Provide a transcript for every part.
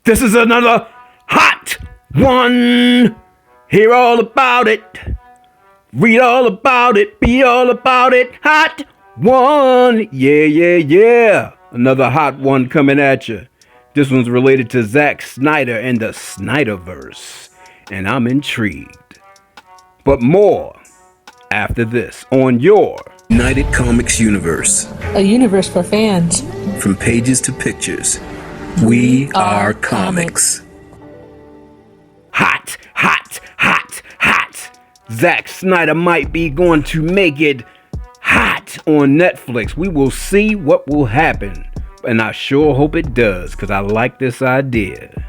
This is another hot one. Hear all about it. Read all about it. Be all about it. Hot one. Yeah. Another hot one coming at you. This one's related to Zack Snyder and the Snyderverse. And I'm intrigued. But more after this on your United Comics universe. A universe for fans. From pages to pictures, we are comics. Hot. Zack Snyder might be going to make it hot on Netflix. We will see what will happen. And I sure hope it does, because I like this idea.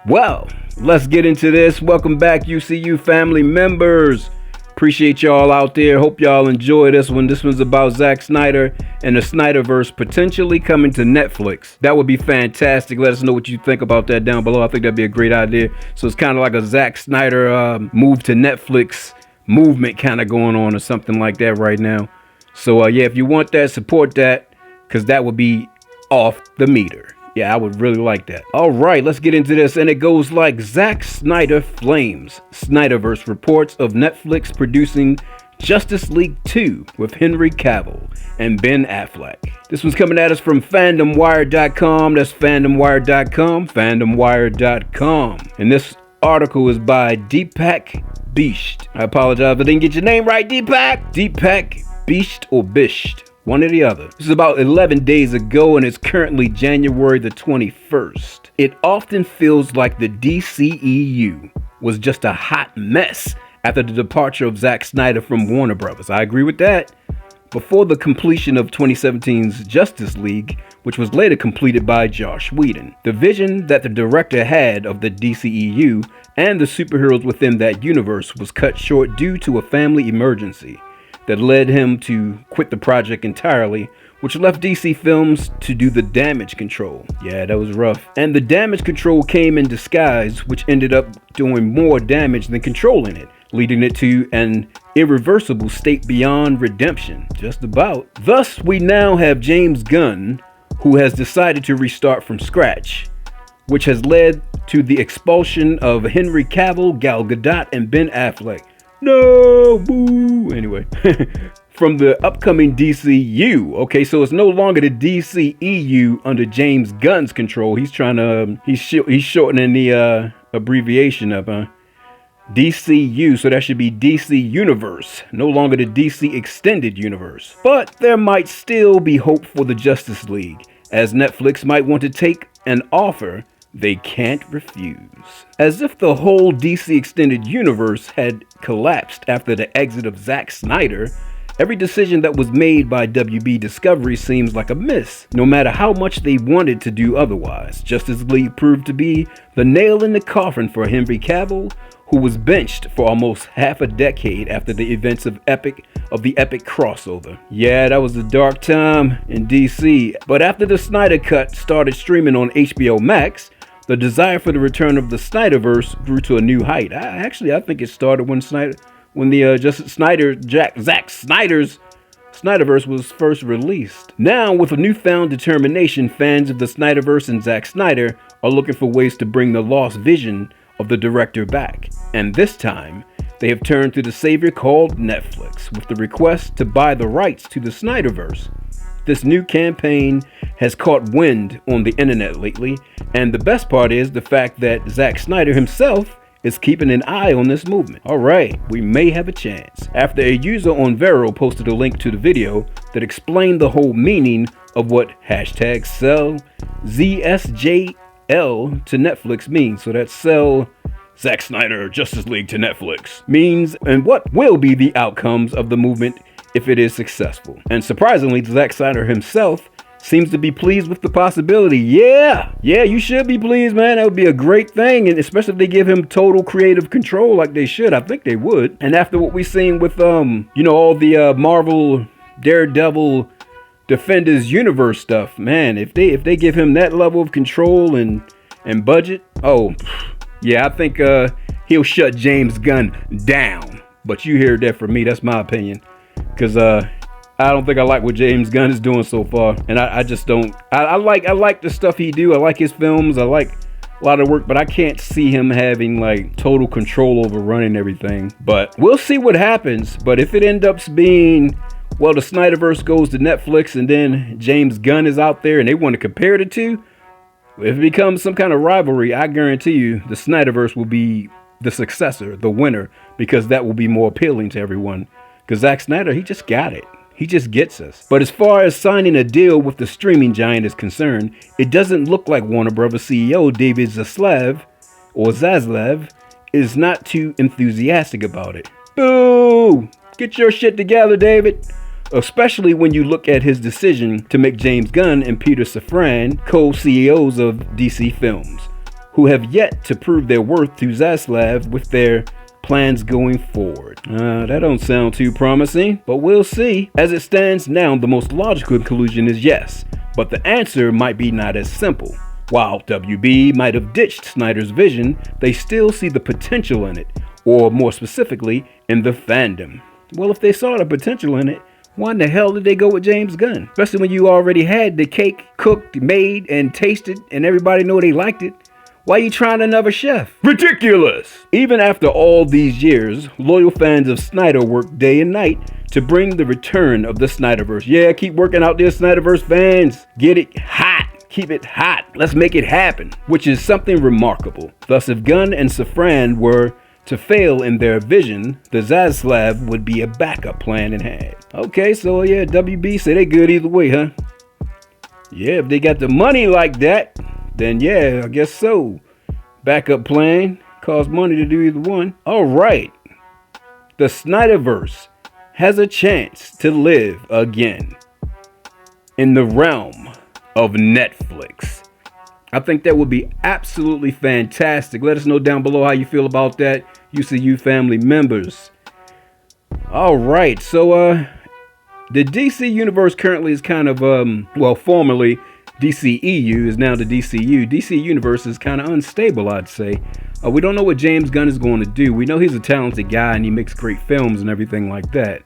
Well, let's get into this. Welcome back, UCU family members. Appreciate y'all out there. Hope y'all enjoy this one. This one's about Zack Snyder and the Snyderverse potentially coming to Netflix. That would be fantastic. Let us know what you think about that down below. I think that'd be a great idea. So it's kind of like a Zack Snyder move to Netflix movement kind of going on or something like that right now. So yeah, if you want that, support that, because that would be off the meter. Yeah, I would really like that. All right, let's get into this. And it goes like Zack Snyder flames. Snyderverse reports of Netflix producing Justice League 2 with Henry Cavill and Ben Affleck. This one's coming at us from fandomwire.com. That's fandomwire.com. And this article is by Deepak Bisht. I apologize if I didn't get your name right, Deepak. Deepak Bisht or Bisht. One or the other. This is about 11 days ago and it's currently January the 21st. It often feels like the DCEU was just a hot mess after the departure of Zack Snyder from Warner Brothers. I agree with that. Before the completion of 2017's Justice League, which was later completed by Joss Whedon. The vision that the director had of the DCEU and the superheroes within that universe was cut short due to a family emergency that led him to quit the project entirely, which left DC Films to do the damage control. Yeah, that was rough. And the damage control came in disguise, which ended up doing more damage than controlling it, leading it to an irreversible state beyond redemption, just about. Thus, we now have James Gunn, who has decided to restart from scratch, which has led to the expulsion of Henry Cavill, Gal Gadot, and Ben Affleck. No, boo. Anyway, from the upcoming DCU. Okay, so it's no longer the DCEU under James Gunn's control. He's trying to, he's shortening the abbreviation of DCU, so that should be DC Universe, no longer the DC Extended Universe. But there might still be hope for the Justice League, as Netflix might want to take an offer they can't refuse. As if the whole DC Extended Universe had collapsed after the exit of Zack Snyder, every decision that was made by WB Discovery seems like a miss, no matter how much they wanted to do otherwise. Justice League proved to be the nail in the coffin for Henry Cavill, who was benched for almost half a decade after the events of the epic crossover. Yeah, that was a dark time in DC. But after the Snyder Cut started streaming on HBO Max, the desire for the return of the Snyderverse grew to a new height. I think it started when Zack Snyder's Snyderverse was first released. Now, with a newfound determination, fans of the Snyderverse and Zack Snyder are looking for ways to bring the lost vision of the director back. And this time, they have turned to the savior called Netflix with the request to buy the rights to the Snyderverse. This new campaign has caught wind on the internet lately, and the best part is the fact that Zack Snyder himself is keeping an eye on this movement. Alright, we may have a chance. After a user on Vero posted a link to the video that explained the whole meaning of what hashtag sell ZSJL to Netflix means. So that's sell Zack Snyder Justice League to Netflix means, and what will be the outcomes of the movement if it is successful. And surprisingly, Zack Snyder himself seems to be pleased with the possibility. Yeah, you should be pleased, man. That would be a great thing, and especially if they give him total creative control like they should. I think they would. And after what we've seen with all the Marvel Daredevil Defenders universe stuff, man, if they give him that level of control and budget, I think he'll shut James Gunn down. But you heard that from me. That's my opinion. Because I don't think I like what James Gunn is doing so far, and I just don't. I like the stuff he do. I like his films. I like a lot of work, but I can't see him having like total control over running everything. But we'll see what happens. But if it ends up being, well, the Snyderverse goes to Netflix and then James Gunn is out there and they want to compare the two, if it becomes some kind of rivalry, I guarantee you the Snyderverse will be the successor, the winner, because that will be more appealing to everyone. Because Zack Snyder, he just got it. He just gets us. But as far as signing a deal with the streaming giant is concerned, it doesn't look like Warner Brothers CEO David Zaslav is not too enthusiastic about it. Boo! Get your shit together, David. Especially when you look at his decision to make James Gunn and Peter Safran co-CEOs of DC Films, who have yet to prove their worth to Zaslav with their plans going forward. That don't sound too promising, but we'll see. As it stands now, the most logical conclusion is yes, but the answer might be not as simple. While WB might have ditched Snyder's vision, they still see the potential in it, or more specifically, in the fandom. Well, if they saw the potential in it, why in the hell did they go with James Gunn? Especially when you already had the cake cooked, made, and tasted, and everybody know they liked it. Why are you trying another chef? Ridiculous! Even after all these years, loyal fans of Snyder work day and night to bring the return of the Snyderverse. Yeah, keep working out there, Snyderverse fans. Get it hot. Keep it hot. Let's make it happen. Which is something remarkable. Thus, if Gunn and Safran were to fail in their vision, the Zaslav would be a backup plan in hand. Okay, so yeah, WB say they good either way, huh? Yeah, if they got the money like that, then yeah, I guess so. Backup plan, costs money to do either one. Alright, the Snyderverse has a chance to live again in the realm of Netflix. I think that would be absolutely fantastic. Let us know down below how you feel about that, UCU family members. Alright, so the DC universe currently is kind of, formerly DCEU is now the DCU. DC Universe is kind of unstable, I'd say. We don't know what James Gunn is going to do. We know he's a talented guy and he makes great films and everything like that.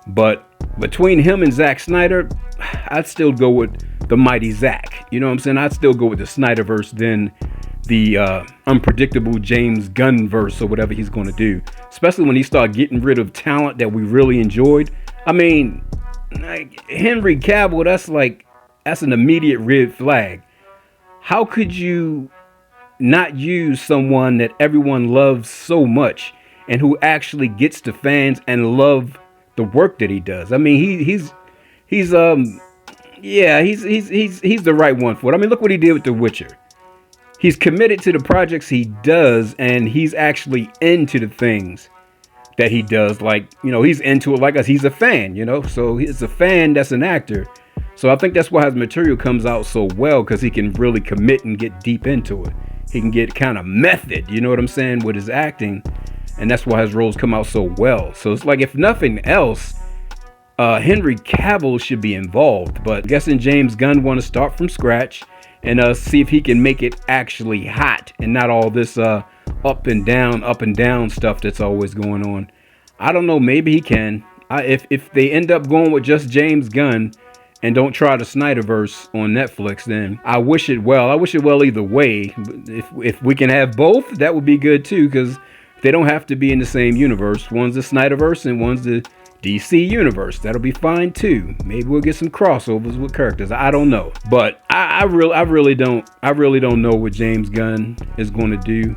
But between him and Zack Snyder, I'd still go with the mighty Zack. You know what I'm saying? I'd still go with the Snyderverse than the unpredictable James Gunn-verse or whatever he's going to do. Especially when he started getting rid of talent that we really enjoyed. I mean, like Henry Cavill, that's an immediate red flag. How could you not use someone that everyone loves so much and who actually gets the fans and love the work that he does? I mean, he's the right one for it. I mean, look what he did with The Witcher. He's committed to the projects he does, and he's actually into the things that he does. Like, you know, he's into it like us. He's a fan, you know, so he's a fan that's an actor. So I think that's why his material comes out so well, because he can really commit and get deep into it. He can get kind of method, you know what I'm saying, with his acting. And that's why his roles come out so well. So it's like, if nothing else, Henry Cavill should be involved. But I'm guessing James Gunn want to start from scratch and see if he can make it actually hot and not all this up and down stuff that's always going on. I don't know, maybe he can. If they end up going with just James Gunn and don't try the Snyderverse on Netflix, then I wish it well. I wish it well either way. If we can have both, that would be good too, because they don't have to be in the same universe. One's the Snyderverse and one's the DC universe. That'll be fine too. Maybe we'll get some crossovers with characters. I don't know, but I really don't know what James Gunn is going to do.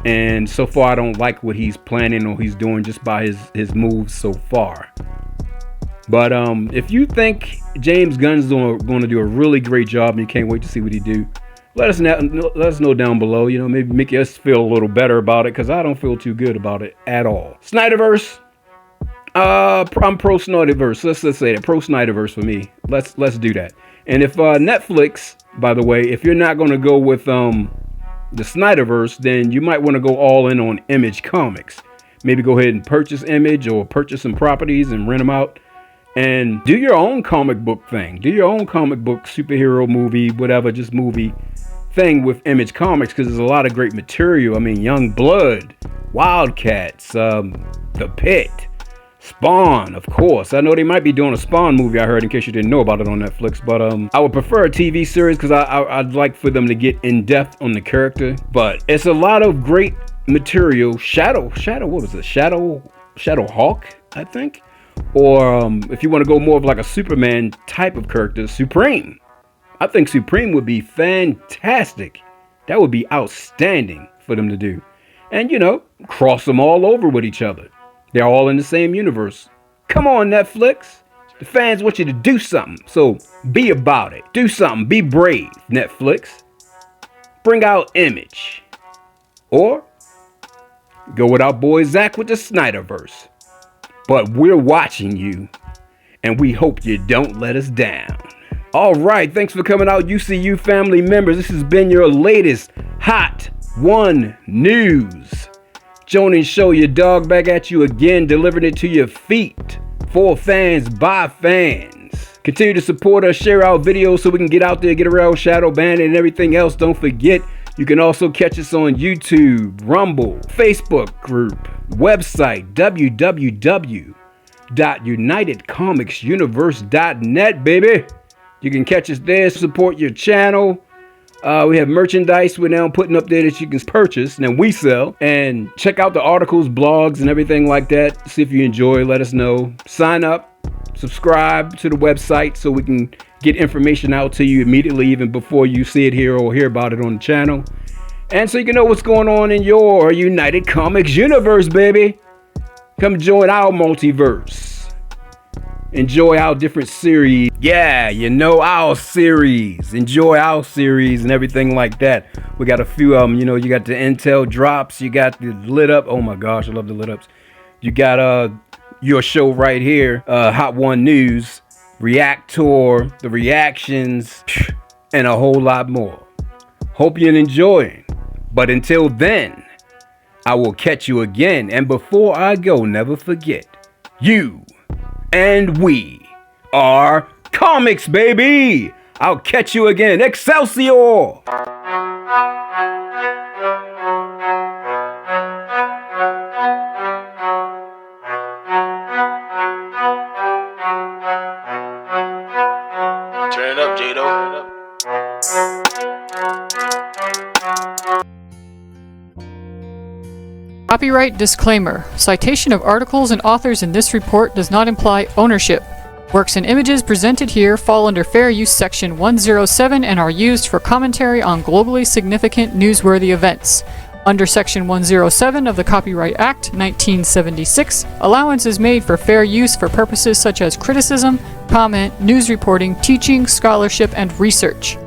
And so far, I don't like what he's planning or he's doing just by his moves so far. But if you think James Gunn's going to do a really great job and you can't wait to see what he do, let us know down below. You know, maybe make us feel a little better about it, because I don't feel too good about it at all. Snyderverse, I'm pro Snyderverse. Let's say that, pro Snyderverse for me. Let's do that. And if Netflix, by the way, if you're not going to go with the Snyderverse, then you might want to go all in on Image Comics. Maybe go ahead and purchase Image or purchase some properties and rent them out. And do your own comic book thing. Do your own comic book, superhero movie, whatever, just movie thing with Image Comics, because there's a lot of great material. I mean, Young Blood, Wildcats, The Pit, Spawn, of course. I know they might be doing a Spawn movie, I heard, in case you didn't know about it on Netflix. But I would prefer a TV series because I'd like for them to get in depth on the character. But it's a lot of great material. Shadow, what was it? Shadow Hawk, I think. Or if you want to go more of like a Superman type of character, Supreme. I think Supreme would be fantastic. That would be outstanding for them to do. And, you know, cross them all over with each other. They're all in the same universe. Come on, Netflix. The fans want you to do something. So be about it. Do something. Be brave, Netflix. Bring out Image. Or go with our boy Zack with the Snyderverse. But we're watching you. And we hope you don't let us down. All right. Thanks for coming out, UCU family members. This has been your latest Hot One News. JoninSho, your dog, back at you again, delivering it to your feet. For fans, by fans. Continue to support us, share our videos so we can get out there, get around shadow ban and everything else. Don't forget, you can also catch us on YouTube, Rumble, Facebook group, website, www.unitedcomicsuniverse.net, baby. You can catch us there, support your channel. We have merchandise we're now putting up there that you can purchase and then we sell. And check out the articles, blogs, and everything like that. See if you enjoy, let us know. Sign up, subscribe to the website so we can get information out to you immediately, even before you see it here or hear about it on the channel. And so you can know what's going on in your United Comics universe, baby. Come join our multiverse. Enjoy our different series. Yeah, you know, our series. Enjoy our series and everything like that. We got a few of them. You know, you got the Intel drops. You got the lit up. Oh my gosh, I love the lit ups. You got your show right here, Hot One News, Reactor, the reactions, and a whole lot more. Hope you're enjoying. But until then, I will catch you again. And before I go, never forget, you and we are comics, baby. I'll catch you again. Excelsior! Turn it up, Jado. Copyright disclaimer. Citation of articles and authors in this report does not imply ownership. Works and images presented here fall under Fair Use Section 107 and are used for commentary on globally significant newsworthy events. Under Section 107 of the Copyright Act, 1976, allowance is made for fair use for purposes such as criticism, comment, news reporting, teaching, scholarship, and research.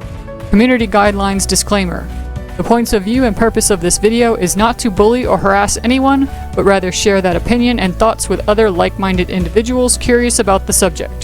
Community Guidelines Disclaimer. The points of view and purpose of this video is not to bully or harass anyone, but rather share that opinion and thoughts with other like-minded individuals curious about the subject.